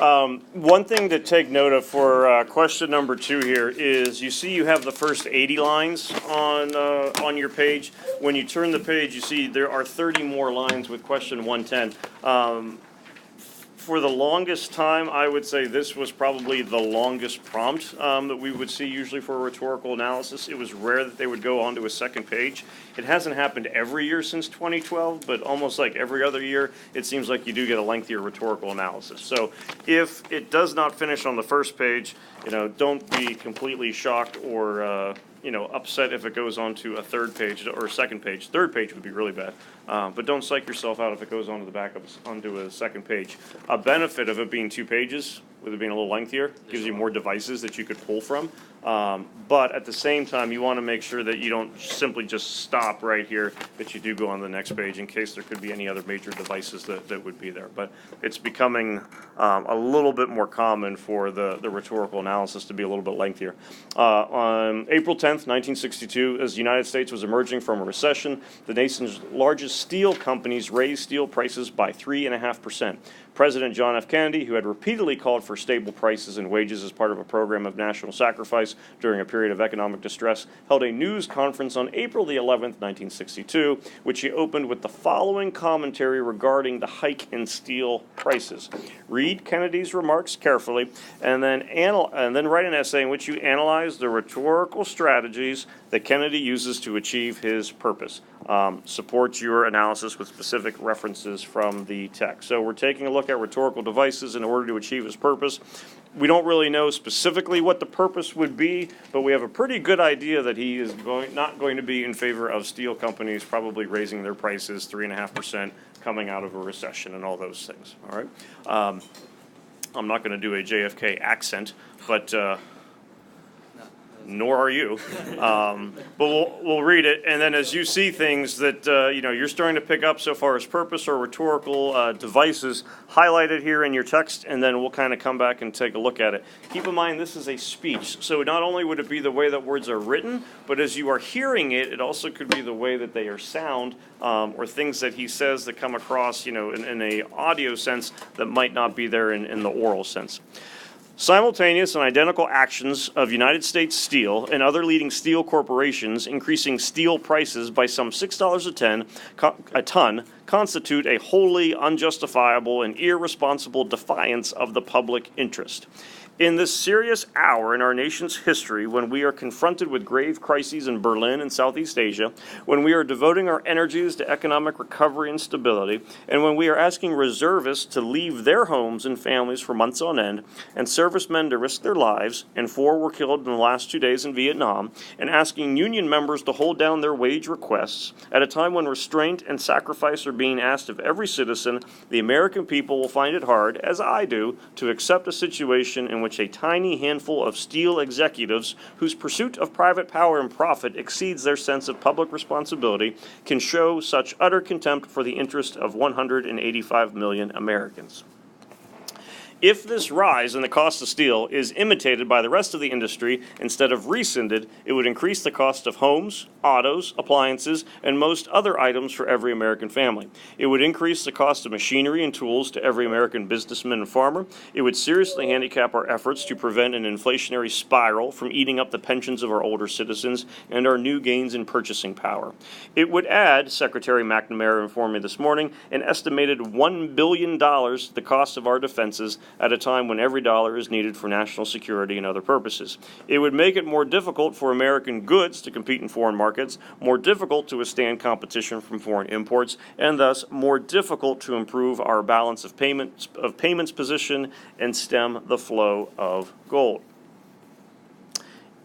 One thing to take note of for question number 2 here is you see you have the first 80 lines on your page. When you turn the page, you see there are 30 more lines with question 110. For the longest time, I would say this was probably the longest prompt that we would see usually for a rhetorical analysis. It was rare that they would go onto a second page. It hasn't happened every year since 2012, but almost like every other year, it seems like you do get a lengthier rhetorical analysis. So if it does not finish on the first page, don't be completely shocked or upset if it goes on to a third page or a second page. Third page would be really bad. But don't psych yourself out if it goes onto the back onto a second page. A benefit of it being 2 pages, with it being a little lengthier, gives you more devices that you could pull from. But at the same time, you want to make sure that you don't simply just stop right here, that you do go on the next page in case there could be any other major devices that would be there. But it's becoming a little bit more common for the rhetorical analysis to be a little bit lengthier. On April 10th, 1962, as the United States was emerging from a recession, the nation's largest steel companies raised steel prices by 3.5%. President John F. Kennedy, who had repeatedly called for stable prices and wages as part of a program of national sacrifice during a period of economic distress, held a news conference on April the 11th, 1962, which he opened with the following commentary regarding the hike in steel prices. Read Kennedy's remarks carefully, and then write an essay in which you analyze the rhetorical strategies that Kennedy uses to achieve his purpose. Support your analysis with specific references from the text. So we're taking a look at rhetorical devices in order to achieve his purpose. We don't really know specifically what the purpose would be, but we have a pretty good idea that he is not going to be in favor of steel companies probably raising their prices 3.5% coming out of a recession and all those things. All right. I'm not going to do a JFK accent, but nor are you. But we'll read it, and then as you see things that you're starting to pick up so far as purpose or rhetorical devices, highlight it here in your text, and then we'll kind of come back and take a look at it. Keep in mind this is a speech, so not only would it be the way that words are written, but as you are hearing it, it also could be the way that they are sound, or things that he says that come across, in a audio sense that might not be there in the oral sense. Simultaneous and identical actions of United States Steel and other leading steel corporations increasing steel prices by some $6 a ton constitute a wholly unjustifiable and irresponsible defiance of the public interest. In this serious hour in our nation's history, when we are confronted with grave crises in Berlin and Southeast Asia, when we are devoting our energies to economic recovery and stability, and when we are asking reservists to leave their homes and families for months on end, and servicemen to risk their lives, and 4 were killed in the last 2 days in Vietnam, and asking union members to hold down their wage requests, at a time when restraint and sacrifice are being asked of every citizen, the American people will find it hard, as I do, to accept a situation in which a tiny handful of steel executives whose pursuit of private power and profit exceeds their sense of public responsibility can show such utter contempt for the interest of 185 million Americans. If this rise in the cost of steel is imitated by the rest of the industry instead of rescinded, it would increase the cost of homes, autos, appliances, and most other items for every American family. It would increase the cost of machinery and tools to every American businessman and farmer. It would seriously handicap our efforts to prevent an inflationary spiral from eating up the pensions of our older citizens and our new gains in purchasing power. It would add, Secretary McNamara informed me this morning, an estimated $1 billion to the cost of our defenses at a time when every dollar is needed for national security and other purposes. It would make it more difficult for American goods to compete in foreign markets, more difficult to withstand competition from foreign imports, and thus more difficult to improve our balance of payments position and stem the flow of gold.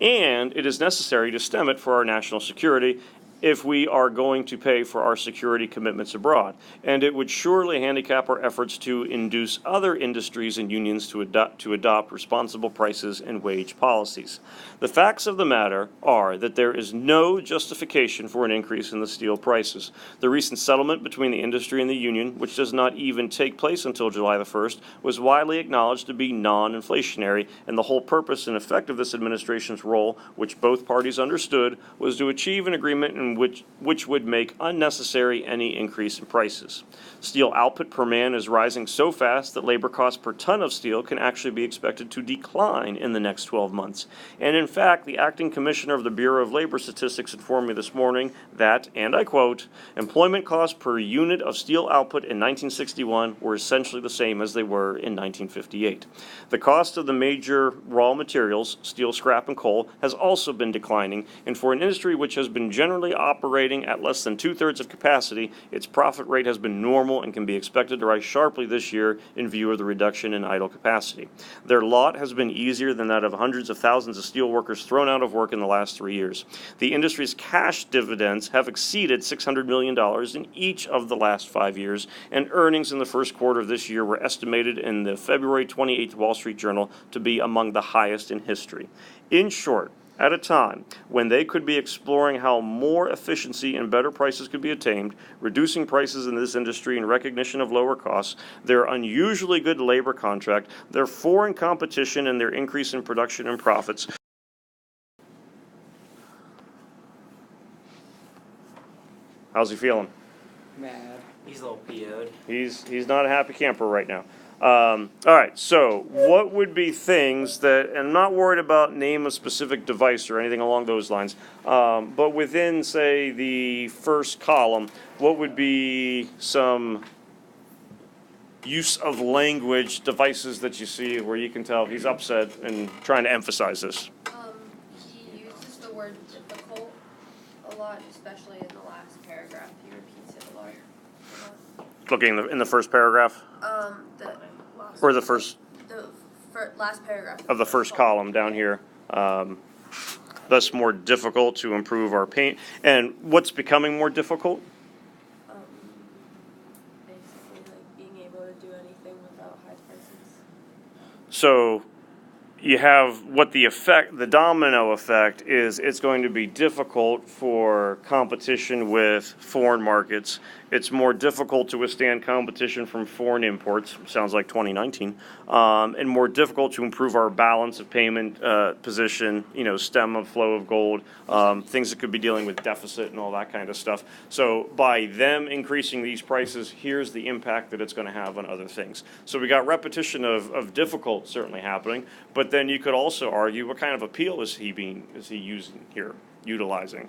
And it is necessary to stem it for our national security if we are going to pay for our security commitments abroad, and it would surely handicap our efforts to induce other industries and unions to adopt responsible prices and wage policies. The facts of the matter are that there is no justification for an increase in the steel prices. The recent settlement between the industry and the union, which does not even take place until July the 1st, was widely acknowledged to be non-inflationary, and the whole purpose and effect of this administration's role, which both parties understood, was to achieve an agreement in and which would make unnecessary any increase in prices. Steel output per man is rising so fast that labor costs per ton of steel can actually be expected to decline in the next 12 months. And in fact, the acting commissioner of the Bureau of Labor Statistics informed me this morning that, and I quote, employment costs per unit of steel output in 1961 were essentially the same as they were in 1958. The cost of the major raw materials, steel, scrap, and coal, has also been declining, and for an industry which has been generally operating at less than 2/3 of capacity, its profit rate has been normal and can be expected to rise sharply this year in view of the reduction in idle capacity. Their lot has been easier than that of hundreds of thousands of steel workers thrown out of work in the last 3 years. The industry's cash dividends have exceeded $600 million in each of the last 5 years, and earnings in the first quarter of this year were estimated in the February 28th Wall Street Journal to be among the highest in history. In short, at a time when they could be exploring how more efficiency and better prices could be attained, reducing prices in this industry in recognition of lower costs, their unusually good labor contract, their foreign competition, and their increase in production and profits. How's he feeling? Mad. He's a little PO'd. He's not a happy camper right now. All right, so what would be things that, and I'm not worried about name a specific device or anything along those lines, but within, say, the first column, what would be some use of language devices that you see where you can tell he's upset and trying to emphasize this? He uses the word difficult a lot, especially in the last paragraph. He repeats it a lot. Looking in the first paragraph? Or the first? The last paragraph. Of the first column down here. Thus more difficult to improve our paint. And what's becoming more difficult? Basically, like being able to do anything without high prices. So you have what the domino effect is. It's going to be difficult for competition with foreign markets. It's more difficult to withstand competition from foreign imports, sounds like 2019, and more difficult to improve our balance of payment position, stem of flow of gold, things that could be dealing with deficit and all that kind of stuff. So by them increasing these prices, here's the impact that it's going to have on other things. So we got repetition of difficult certainly happening, but then you could also argue what kind of appeal is he using here, utilizing?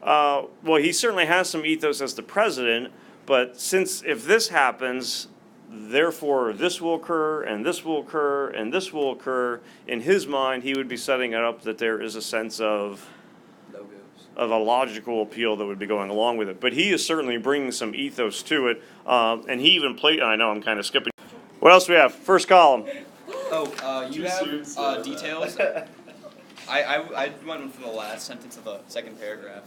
Well, he certainly has some ethos as the president, but if this happens, therefore this will occur, and this will occur, and this will occur, in his mind, he would be setting it up that there is a sense of a logical appeal that would be going along with it. But he is certainly bringing some ethos to it, and he even played, I know I'm kind of skipping. What else do we have? First column. Oh, you have details. I went from the last sentence of the second paragraph.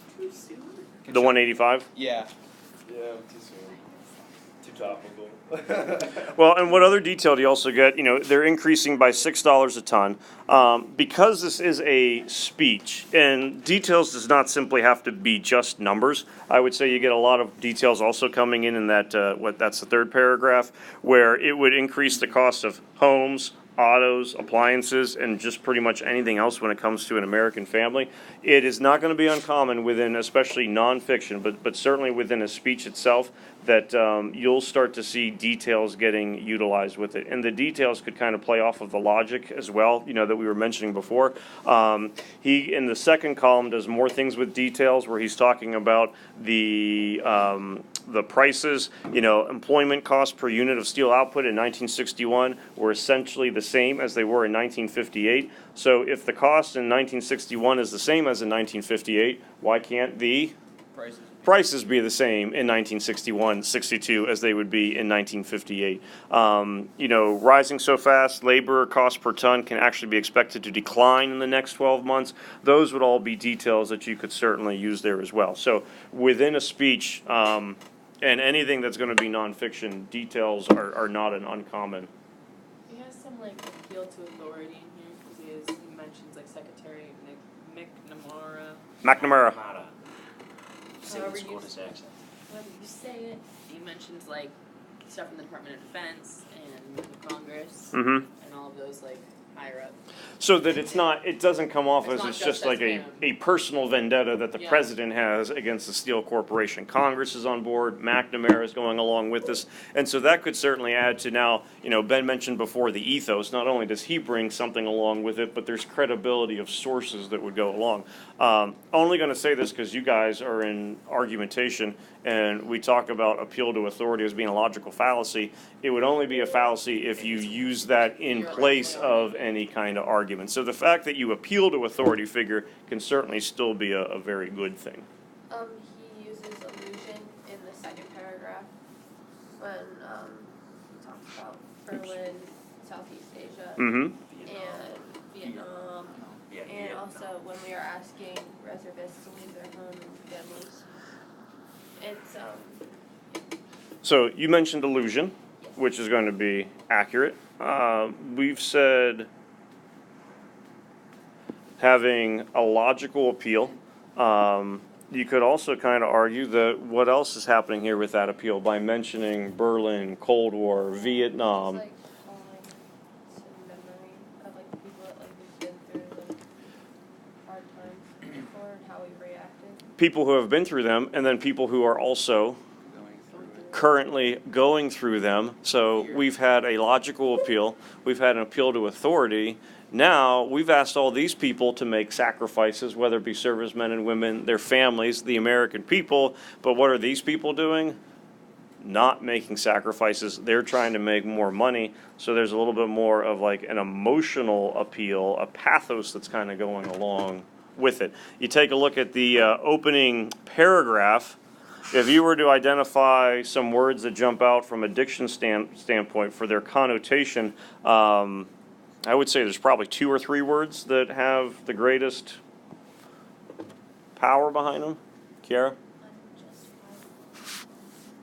The 185? Yeah. Yeah, too soon. Too topical. Well, and what other detail do you also get? They're increasing by $6 a ton. Because this is a speech, and details does not simply have to be just numbers. I would say you get a lot of details also coming in that, that's the third paragraph, where it would increase the cost of homes, autos, appliances, and just pretty much anything else when it comes to an American family. It is not going to be uncommon within, especially nonfiction, but certainly within a speech itself, that you'll start to see details getting utilized with it. And the details could kind of play off of the logic as well, that we were mentioning before. He, in the second column, does more things with details where he's talking about the prices. Employment costs per unit of steel output in 1961 were essentially the same as they were in 1958. So if the cost in 1961 is the same as in 1958, why can't the prices be the same in 1961, 62 as they would be in 1958? Rising so fast, labor cost per ton can actually be expected to decline in the next 12 months. Those would all be details that you could certainly use there as well. So within a speech, and anything that's going to be nonfiction, details are not an uncommon. He has some appeal to authority in here because he mentions Secretary McNamara. However you say it. He mentions stuff from the Department of Defense and Congress and all of those higher up. So that it doesn't come off It's as not it's just just like as a, him. a personal vendetta that the Yeah. president has against the Steel Corporation. Congress is on board, McNamara is going along with this, and so that could certainly add to now, Ben mentioned before the ethos, not only does he bring something along with it, but there's credibility of sources that would go along. Only gonna say this because you guys are in argumentation, and we talk about appeal to authority as being a logical fallacy. It would only be a fallacy if you use that in place of any kind of argument. So the fact that you appeal to authority figure can certainly still be a very good thing. He uses illusion in the second paragraph when, he talks about Berlin, Southeast Asia, Mm-hmm. and Vietnam, Yeah. and also when we are asking reservists to leave their home and families. It's, So you mentioned illusion, which is going to be accurate. We've said having a logical appeal. You could also kind of argue that what else is happening here with that appeal by mentioning Berlin, Cold War, Vietnam. it's like calling to memory of like the people that like we've been through like hard times before and how we reacted. People who have been through them, and then people who are also currently going through them. So we've had a logical appeal, we've had an appeal to authority. Now we've asked all these people to make sacrifices, whether it be servicemen and women, their families, the American people. But what are these people doing? Not making sacrifices. They're trying to make more money. So there's a little bit more of like an emotional appeal, a pathos that's kind of going along with it. You take a look at the opening paragraph. If you were to identify some words that jump out from a diction standpoint for their connotation, I would say there's probably 2 or 3 words that have the greatest power behind them. Kiara?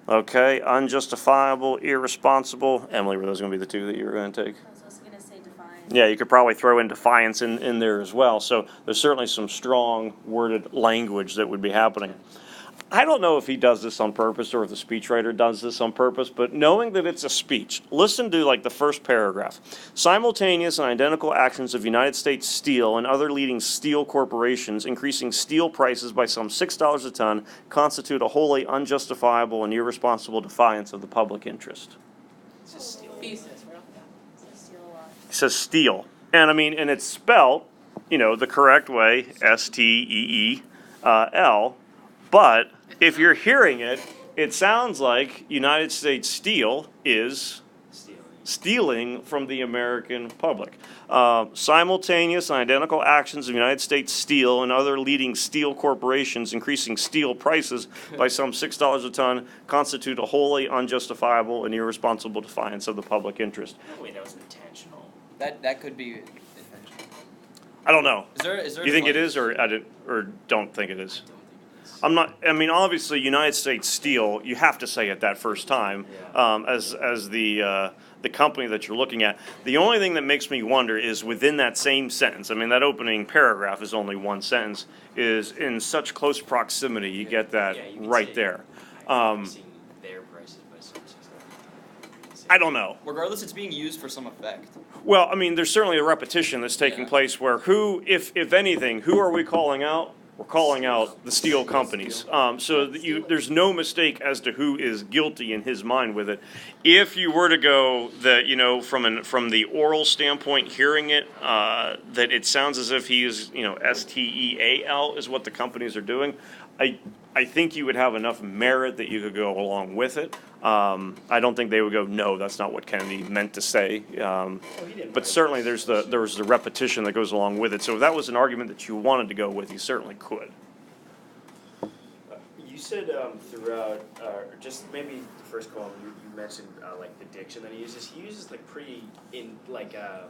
Okay, unjustifiable, irresponsible. Emily, were those going to be the 2 that you were going to take? I was also gonna say defiant. Yeah, you could probably throw in defiance in there as well. So there's certainly some strong worded language that would be happening. I don't know if he does this on purpose or if the speechwriter does this on purpose, but knowing that it's a speech, listen to like the first paragraph. Simultaneous and identical actions of United States Steel and other leading steel corporations increasing steel prices by some $6 a ton constitute a wholly unjustifiable and irresponsible defiance of the public interest. It's just stealing. Thesis, bro. So steal a lot. It says steel. And I mean, and it's spelled, the correct way, S-T-E-E-L. But if you're hearing it, it sounds like United States Steel is stealing from the American public. Simultaneous and identical actions of United States Steel and other leading steel corporations increasing steel prices by some $6 a ton constitute a wholly unjustifiable and irresponsible defiance of the public interest. No way that was intentional. That could be intentional. I don't know. Is there? You think it like- is, or don't think it is? I don't think it is. Obviously, United States Steel, you have to say it that first time, as the company that you're looking at. The only thing that makes me wonder is within that same sentence, that opening paragraph is only one sentence, is in such close proximity, you get that Yeah, you could right say there. increasing their prices by some $6. I don't know. Regardless, it's being used for some effect. Well, there's certainly a repetition that's taking place where if anything, who are we calling out? We're calling out the steel companies. So that there's no mistake as to who is guilty in his mind with it. If you were to go from the oral standpoint, hearing it, that it sounds as if he is, STEAL is what the companies are doing. I think you would have enough merit that you could go along with it. I don't think they would go, no, that's not what Kennedy meant to say. But certainly there's the repetition that goes along with it. So if that was an argument that you wanted to go with, you certainly could. You said throughout, or just maybe the first column, you mentioned like the diction that he uses. He uses like pretty I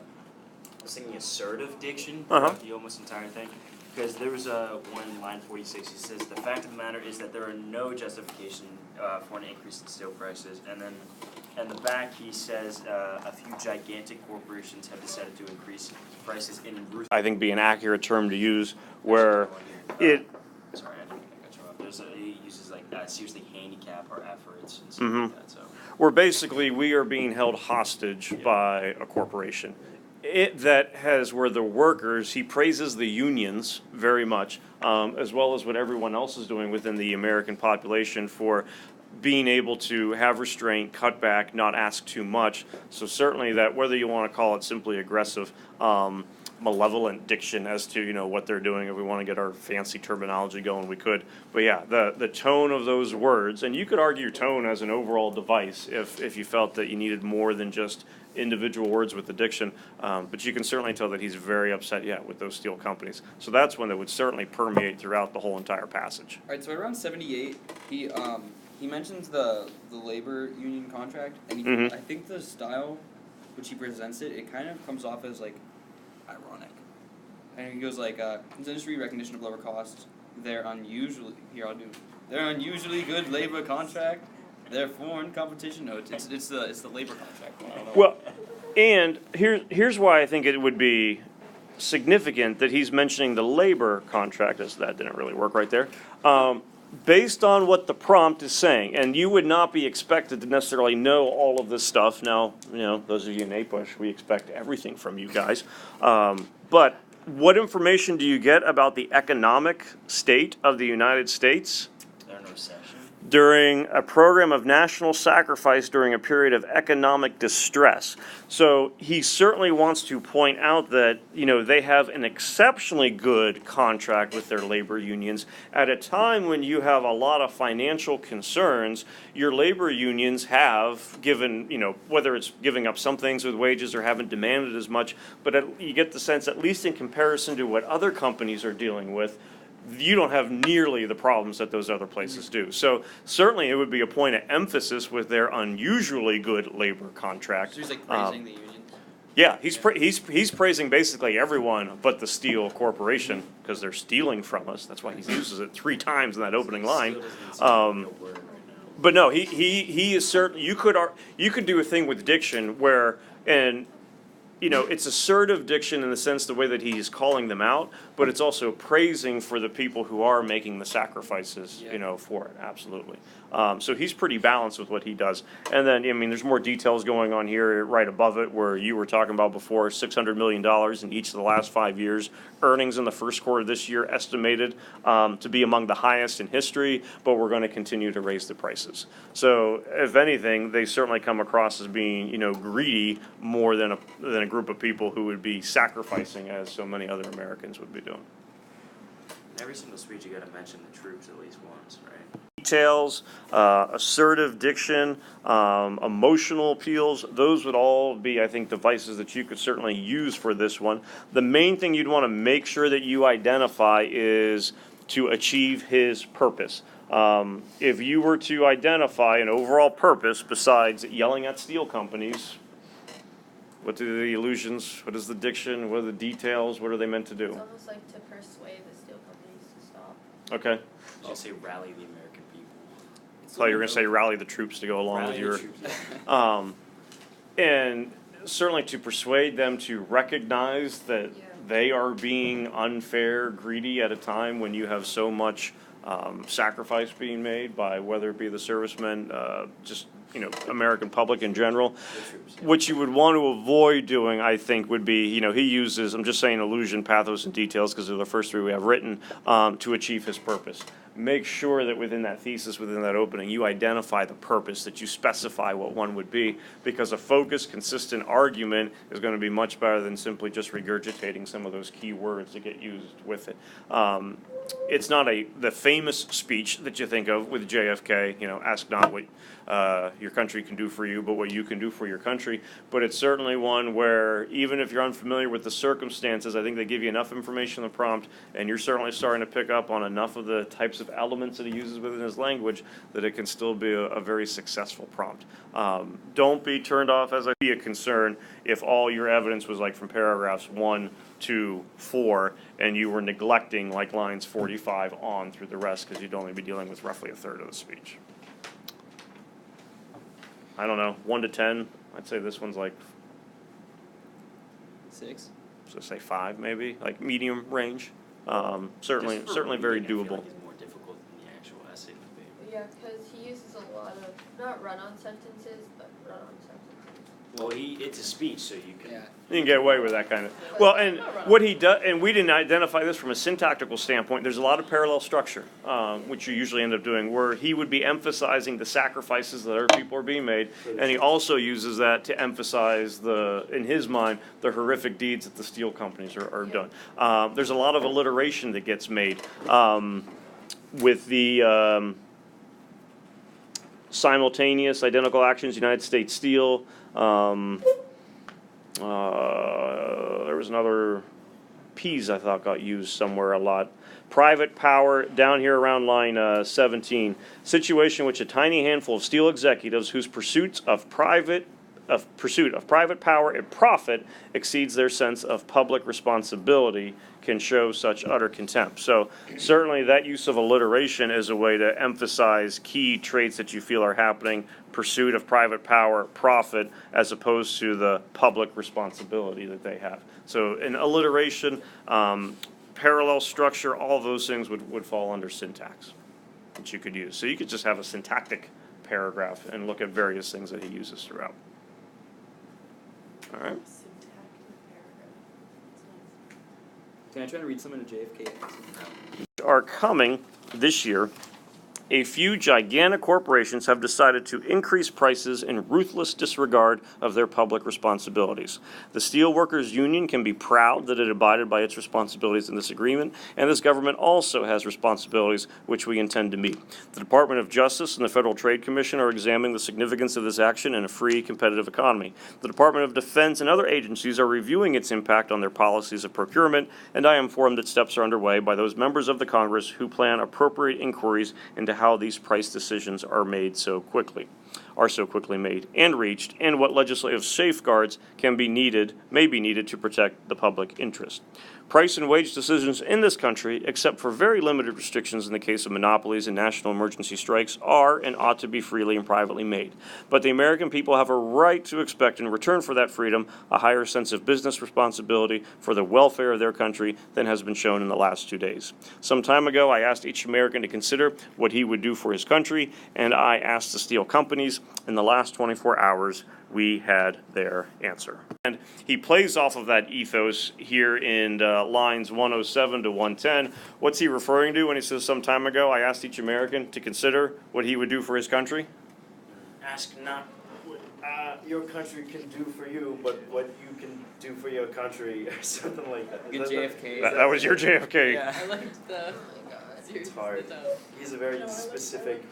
was thinking assertive diction throughout the almost entire thing. Because there was one in line 46, he says, the fact of the matter is that there are no justification for an increase in steel prices. And then in the back he says a few gigantic corporations have decided to increase prices in roof. I think be an accurate term to use where it. Sorry, I didn't mean to cut you off. He uses like seriously handicap our efforts and stuff like that. So Where basically we are being held hostage by a corporation. that has where the workers, he praises the unions very much, as well as what everyone else is doing within the American population for being able to have restraint, cut back, not ask too much. So certainly that, whether you want to call it simply aggressive, malevolent diction as to, what they're doing, if we want to get our fancy terminology going, we could. But yeah, the tone of those words, and you could argue tone as an overall device if you felt that you needed more than just individual words with the diction, but you can certainly tell that he's very upset, with those steel companies. So that's one that would certainly permeate throughout the whole entire passage. All right, so around 78, he mentions the labor union contract, and Mhm. I think the style which he presents it kind of comes off as like ironic. And he goes like, "His industry recognition of lower costs, they're unusually good labor contract. Their foreign competition." No, it's the labor contract one. I don't know. Well, and here's why I think it would be significant that he's mentioning the labor contract, as that didn't really work right there. Based on what the prompt is saying, and you would not be expected to necessarily know all of this stuff. Now, those of you in APUSH, we expect everything from you guys. But what information do you get about the economic state of the United States? They're in a recession. During a program of national sacrifice during a period of economic distress. So he certainly wants to point out that, they have an exceptionally good contract with their labor unions. At a time when you have a lot of financial concerns, your labor unions have given, whether it's giving up some things with wages or haven't demanded as much, but you get the sense, at least in comparison to what other companies are dealing with, you don't have nearly the problems that those other places do. So certainly it would be a point of emphasis with their unusually good labor contract. So he's like praising the union. Yeah, he's praising basically everyone but the Steel Corporation because they're stealing from us. That's why he uses it 3 times in that opening line. But no, he is certainly, you could do a thing with diction where, and it's assertive diction in the sense the way that he's calling them out, but it's also praising for the people who are making the sacrifices, for it, absolutely. So he's pretty balanced with what he does. And then, there's more details going on here right above it where you were talking about before, $600 million in each of the last 5 years. Earnings in the first quarter of this year estimated to be among the highest in history, but we're going to continue to raise the prices. So if anything, they certainly come across as being, greedy more than a group of people who would be sacrificing as so many other Americans would be doing. In every single speech, you got to mention the troops at least once, right? Details, assertive diction, emotional appeals, those would all be, I think, devices that you could certainly use for this one. The main thing you'd want to make sure that you identify is to achieve his purpose. If you were to identify an overall purpose besides yelling at steel companies, what are the illusions? What is the diction? What are the details? What are they meant to It's do? almost like to persuade the steel companies to stop. Okay. You should say rally the American people. So you were going to say rally the troops to go along Rally with the your... troops, yeah. And certainly to persuade them to recognize that they are being unfair, greedy at a time when you have so much sacrifice being made by whether it be the servicemen, just American public in general. The troops, yeah. What you would want to avoid doing, I think, would be, he uses, I'm just saying illusion, pathos, and details because they're the first 3 we have written, to achieve his purpose. Make sure that within that thesis, within that opening, you identify the purpose, that you specify what one would be, because a focused, consistent argument is going to be much better than simply just regurgitating some of those key words that get used with it. It's not the famous speech that you think of with JFK, ask not what your country can do for you, but what you can do for your country. But it's certainly one where, even if you're unfamiliar with the circumstances, I think they give you enough information in the prompt, and you're certainly starting to pick up on enough of the types of elements that he uses within his language that it can still be a very successful prompt. Don't be turned off as a concern if all your evidence was like from paragraphs 1 to 4, and you were neglecting like lines 45 on through the rest because you'd only be dealing with roughly a third of the speech. I don't know, 1 to 10, I'd say this one's like, 6. so say 5 maybe, like medium range. Certainly Just for very reading, I feel doable. like it's more difficult than the actual essay would be. Yeah, because he uses a lot of, not run-on sentences, but run-on sentences. Well, it's a speech, so you can. Yeah. You can get away with that kind of, well, and what he does, and we didn't identify this from a syntactical standpoint, there's a lot of parallel structure, which you usually end up doing, where he would be emphasizing the sacrifices that other people are being made, and he also uses that to emphasize in his mind, the horrific deeds that the steel companies are done. There's a lot of alliteration that gets made, with the, simultaneous identical actions, United States Steel, there was another P's I thought got used somewhere a lot. Private power, down here around line 17. Situation in which a tiny handful of steel executives whose pursuit of private power and profit exceeds their sense of public responsibility can show such utter contempt. So certainly that use of alliteration is a way to emphasize key traits that you feel are happening, pursuit of private power, profit, as opposed to the public responsibility that they have. So in alliteration, parallel structure, all those things would fall under syntax that you could use. So you could just have a syntactic paragraph and look at various things that he uses throughout. All right. Syntactic paragraph. Can I try to read some into JFK? Are coming this year, a few gigantic corporations have decided to increase prices in ruthless disregard of their public responsibilities. The Steelworkers Union can be proud that it abided by its responsibilities in this agreement, and this government also has responsibilities which we intend to meet. The Department of Justice and the Federal Trade Commission are examining the significance of this action in a free, competitive economy. The Department of Defense and other agencies are reviewing its impact on their policies of procurement, and I am informed that steps are underway by those members of the Congress who plan appropriate inquiries into how these price decisions are so quickly made and reached, and what legislative safeguards may be needed to protect the public interest. Price and wage decisions in this country, except for very limited restrictions in the case of monopolies and national emergency strikes, are and ought to be freely and privately made. But the American people have a right to expect in return for that freedom a higher sense of business responsibility for the welfare of their country than has been shown in the last 2 days. Some time ago, I asked each American to consider what he would do for his country, and I asked the steel companies. In the last 24 hours, we had their answer. And he plays off of that ethos here in lines 107 to 110. What's he referring to when he says some time ago, I asked each American to consider what he would do for his country? Ask not what your country can do for you, but what you can do for your country, or something like that. Good JFK. That was your JFK. Yeah. I liked the. It's hard. He's a very specific.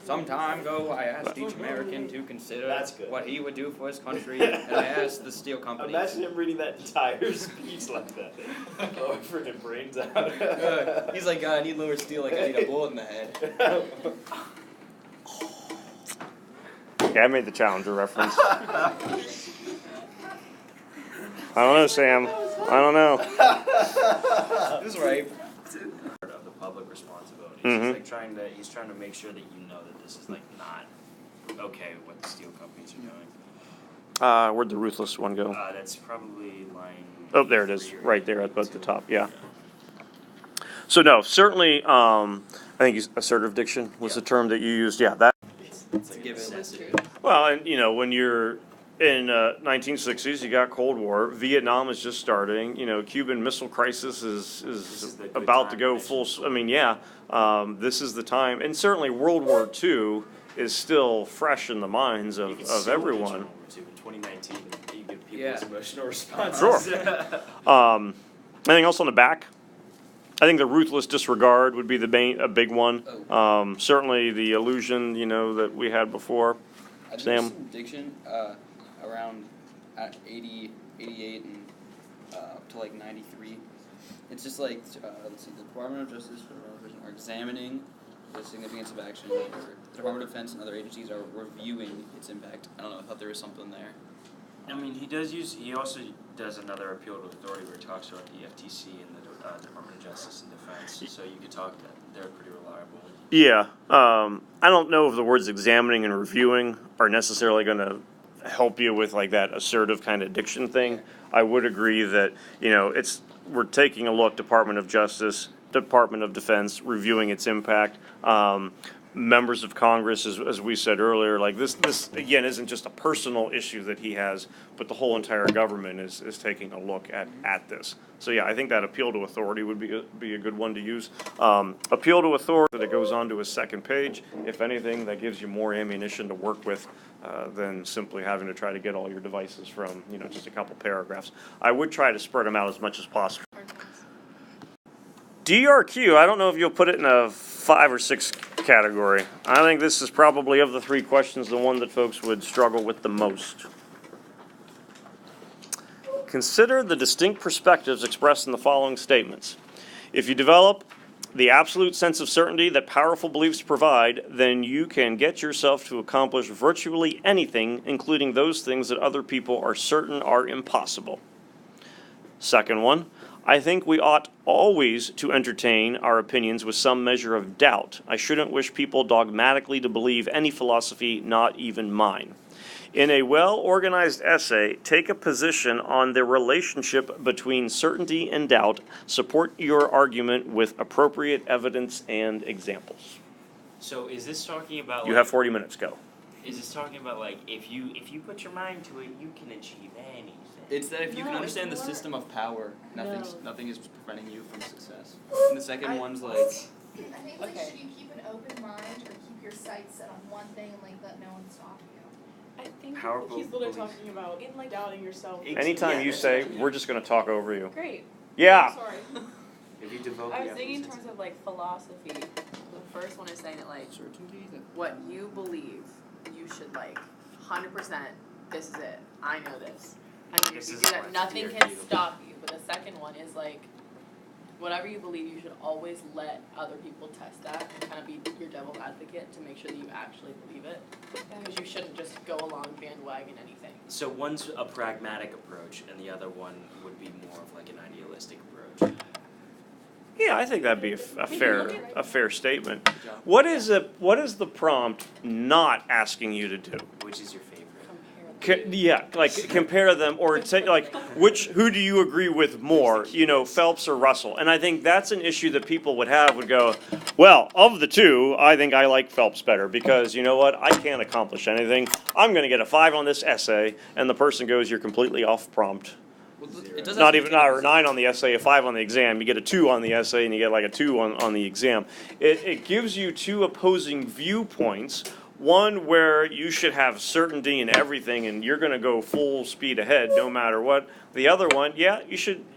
Some time ago, I asked each American to consider That's good. what he would do for his country, and I asked the steel company. Imagine him reading that entire speech like that. Oh, freaking brains out. He's like, I need lower steel, like I need a bullet in the head. Yeah, I made the Challenger reference. I don't know, Sam. I don't know. This is right. Of the public responsibilities. Mhm. He's trying to make sure that you know that this is like not okay what the steel companies are doing. Where'd the ruthless one go? That's probably line. Oh, there it is, right there at the top, yeah. So no, certainly, I think assertive diction was the term that you used, yeah, that. It's like a Give it. necessity. Well, and when you're in 1960s, you got Cold War, Vietnam is just starting, Cuban Missile Crisis is is the good about to time go to full, mention. this is the time, and certainly World War II is still fresh in the minds You of can see everyone. World War II in 2019. You give people's Yeah. emotional responses. Sure. Anything else on the back? I think the ruthless disregard would be a big one. Certainly the illusion, that we had before. I did Sam? some diction around at 80, 88, and up to like 93. It's just like, let's see, the Department of Justice are examining the significance of action. The Department of Defense and other agencies are reviewing its impact. I don't know, I thought there was something there. I mean, he also does another appeal to authority where he talks about the FTC and the Department of Justice and Defense. So you could talk that they're pretty reliable. Yeah, I don't know if the words examining and reviewing are necessarily going to help you with like that assertive kind of diction thing. I would agree that, we're taking a look, Department of Justice, Department of Defense, reviewing its impact. members of Congress, as we said earlier, like this again isn't just a personal issue that he has, but the whole entire government is taking a look at this. So yeah, I think that appeal to authority would be a good one to use. Appeal to authority, that it goes on to a second page. If anything, that gives you more ammunition to work with than simply having to try to get all your devices from, just a couple paragraphs. I would try to spread them out as much as possible. DRQ, I don't know if you'll put it in a 5 or 6 category. I think this is probably, of the 3 questions, the one that folks would struggle with the most. Consider the distinct perspectives expressed in the following statements. If you develop the absolute sense of certainty that powerful beliefs provide, then you can get yourself to accomplish virtually anything, including those things that other people are certain are impossible. Second one, I think we ought always to entertain our opinions with some measure of doubt. I shouldn't wish people dogmatically to believe any philosophy, not even mine. In a well-organized essay, take a position on the relationship between certainty and doubt. Support your argument with appropriate evidence and examples. So is this talking about You have 40 minutes, go. Is this talking about like if you put your mind to it, you can achieve anything? It's that if you can No, understand the it's more- system of power, No. nothing is preventing you from success. And the second one's like, I think like Okay. should you keep an open mind or keep your sights set on one thing and like let no one stop you? I think Powerful he's literally beliefs. talking about doubting yourself. Anytime you say, we're just going to talk over you. Great. Yeah. Sorry. If you devote I the was thinking in effort, terms of like philosophy. The first one is saying that like certainty that what you believe, you should like 100%. This is it. I know this. And you This do is that. what's Nothing dear can to you. stop you. But the second one is like, whatever you believe, you should always let other people test that and kind of be your devil's advocate to make sure that you actually believe it. Because you shouldn't just go along bandwagon anything. So one's a pragmatic approach, and the other one would be more of like an idealistic approach. Yeah, I think that'd be a fair statement. job. What is the prompt not asking you to do? Which is your favorite? Compare them, or say who do you agree with more? Phelps or Russell? And I think that's an issue that people would go, well, of the two, I think I like Phelps better because you know what? I can't accomplish anything. I'm going to get a 5 on this essay, and the person goes, you're completely off prompt. well, it doesn't Not have to even be or 9 on the essay, a 5 on the exam. You get a 2 on the essay, and you get like a 2 on the exam. It gives you 2 opposing viewpoints. One where you should have certainty in everything, and you're going to go full speed ahead no matter what. The other one, yeah,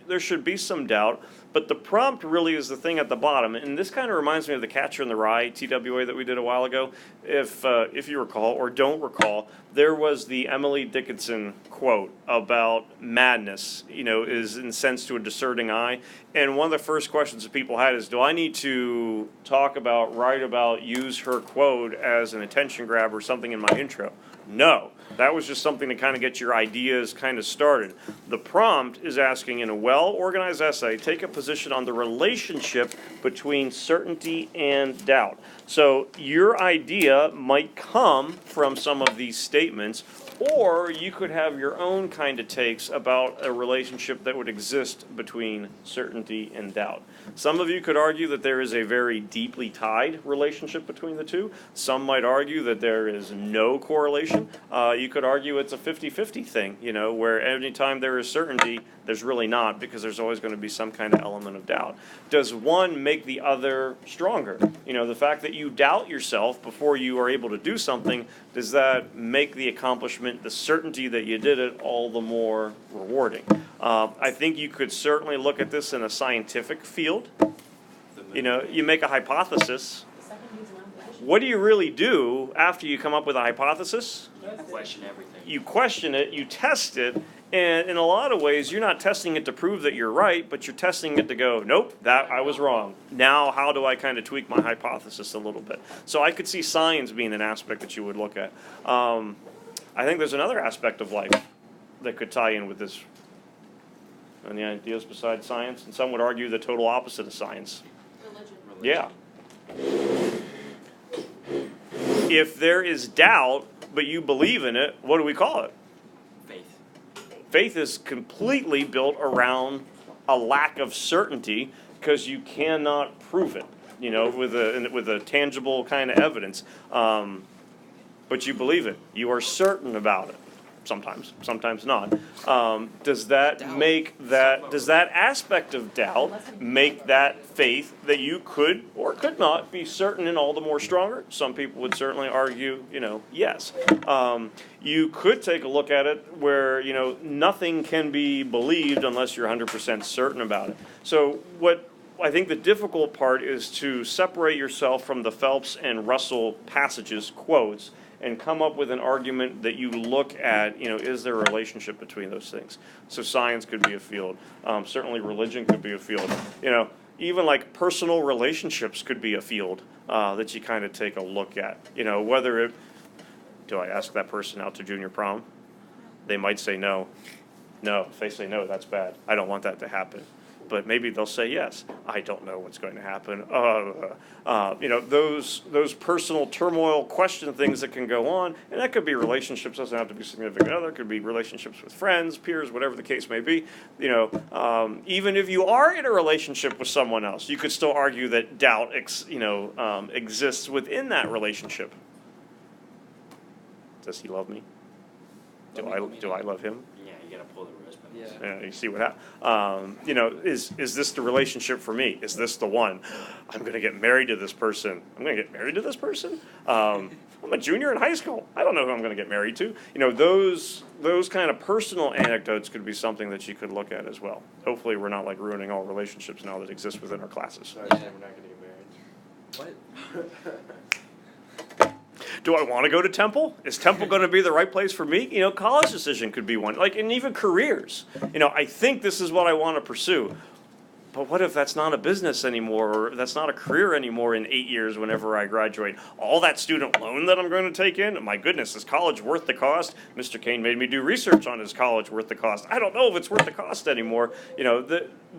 there should be some doubt, but the prompt really is the thing at the bottom. And this kind of reminds me of the Catcher in the Rye TWA that we did a while ago. If you recall or don't recall, there was the Emily Dickinson quote about madness, is incensed to a discerning eye. And one of the first questions that people had is, do I need to write about, use her quote as an attention grab or something in my intro? No. That was just something to kind of get your ideas kind of started. The prompt is asking, in a well-organized essay, take a position on the relationship between certainty and doubt. So your idea might come from some of these statements, or you could have your own kind of takes about a relationship that would exist between certainty and doubt. Some of you could argue that there is a very deeply tied relationship between the two. Some might argue that there is no correlation. You could argue it's a 50-50 thing, where anytime there is certainty, there's really not, because there's always going to be some kind of element of doubt. Does one make the other stronger? The fact that you doubt yourself before you are able to do something, does that make the accomplishment, the certainty that you did it, all the more rewarding? I think you could certainly look at this in a scientific field. You make a hypothesis. What do you really do after you come up with a hypothesis? Question everything. You question it, you test it, and in a lot of ways, you're not testing it to prove that you're right, but you're testing it to go, nope, that I was wrong. Now, how do I kind of tweak my hypothesis a little bit? So I could see science being an aspect that you would look at. I think there's another aspect of life that could tie in with this. And the ideas besides science, and some would argue the total opposite of science. Religion. Yeah. If there is doubt, but you believe in it, what do we call it? Faith. Faith is completely built around a lack of certainty because you cannot prove it. you know, with a tangible kind of evidence. But you believe it. You are certain about it. Sometimes not. Does that Doubt. make that, does that aspect of doubt make that faith that you could or could not be certain in all the more stronger? Some people would certainly argue, you know, yes. You could take a look at it where, you know, nothing can be believed unless you're 100% certain about it. So what I think the difficult part is to separate yourself from the Phelps and Russell passages, quotes, and come up with an argument that you look at, you know, is there a relationship between those things? So science could be a field. Certainly religion could be a field. You know, even like personal relationships could be a field that you kind of take a look at. You know, whether it, do I ask that person out to junior prom? They might say no. No, if they say no, that's bad. I don't want that to happen. But maybe they'll say yes. I don't know what's going to happen. You know, those personal turmoil question things that can go on, and that could be relationships, doesn't have to be significant other, it could be relationships with friends, peers, whatever the case may be. You know, even if you are in a relationship with someone else, you could still argue that doubt, exists within that relationship. Does he love me? Do I love him? Yeah, you gotta pull the rose petals. Yeah. Yeah, you see what happens. You know, is this the relationship for me? Is this the one? I'm going to get married to this person. I'm going to get married to this person? I'm a junior in high school. I don't know who I'm going to get married to. You know, those kind of personal anecdotes could be something that you could look at as well. Hopefully we're not like ruining all relationships now that exist within our classes. Sorry, Yeah. Sam, we're not gonna get married. What? Do I want to go to Temple? Is Temple going to be the right place for me? You know, college decision could be one. Like, and even careers. You know, I think this is what I want to pursue. But what if that's not a business anymore, or that's not a career anymore in 8 years whenever I graduate? All that student loan that I'm going to take in? My goodness, is college worth the cost? Mr. Kane made me do research on is college worth the cost. I don't know if it's worth the cost anymore. You know,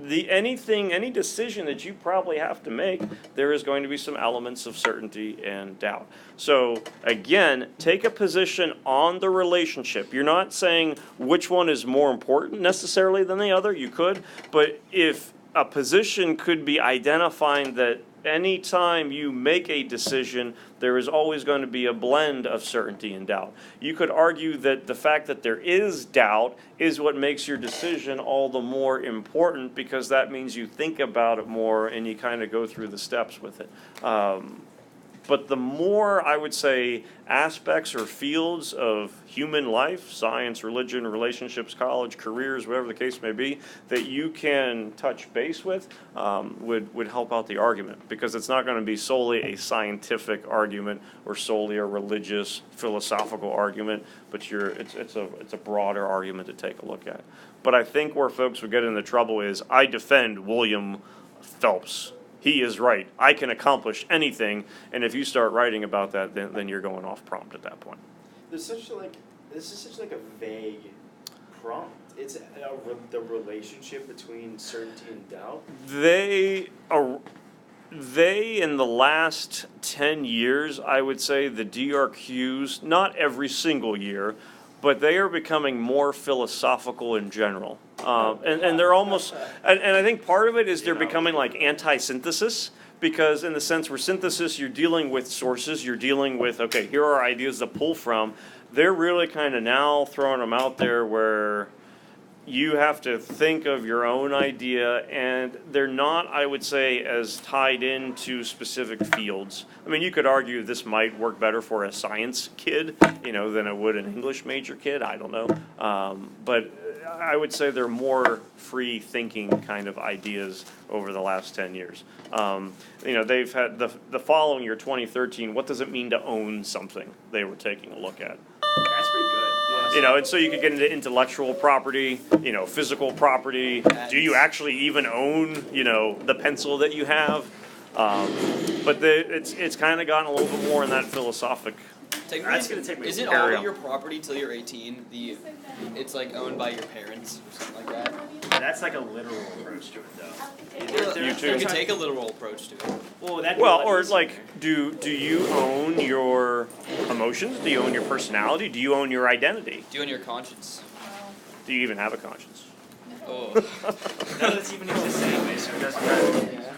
any decision that you probably have to make, there is going to be some elements of certainty and doubt. So again, take a position on the relationship. You're not saying which one is more important necessarily than the other. You could, but if a position could be identifying that anytime you make a decision, there is always going to be a blend of certainty and doubt. You could argue that the fact that there is doubt is what makes your decision all the more important, because that means you think about it more and you kind of go through the steps with it. But the more, I would say, aspects or fields of human life, science, religion, relationships, college, careers, whatever the case may be, that you can touch base with, would help out the argument. Because it's not going to be solely a scientific argument or solely a religious, philosophical argument, but it's a broader argument to take a look at. But I think where folks would get into trouble is, I defend William Phelps. He is right. I can accomplish anything, and if you start writing about that, then you're going off prompt at that point. This is such like a vague prompt. It's the relationship between certainty and doubt. They in the last 10 years, I would say the DRQs, not every single year, but they are becoming more philosophical in general. And they're almost, and I think part of it is they're becoming like anti-synthesis, because in the sense where synthesis, you're dealing with sources, you're dealing with, okay, here are ideas to pull from. They're really kind of now throwing them out there where you have to think of your own idea, and they're not, I would say, as tied into specific fields. I mean, you could argue this might work better for a science kid, you know, than it would an English major kid. I don't know. But I would say they're more free thinking kind of ideas over the last 10 years. You know, they've had the following year, 2013, what does it mean to own something? They were taking a look at. That's pretty good. You know, and so you could get into intellectual property, you know, physical property. Do you actually even own, you know, the pencil that you have? But it's kind of gotten a little bit more in that philosophic. That's gonna take me Isn't a while. all of your property till you're 18? It's like owned by your parents or something like that. That's like a literal approach to it, though. You too. You can take a literal approach to it. Well, or like, do you own your emotions? Do you own your personality? Do you own your identity? Do you own your conscience? Do you even have a conscience? Oh. None of this even exists anyway, so it doesn't matter.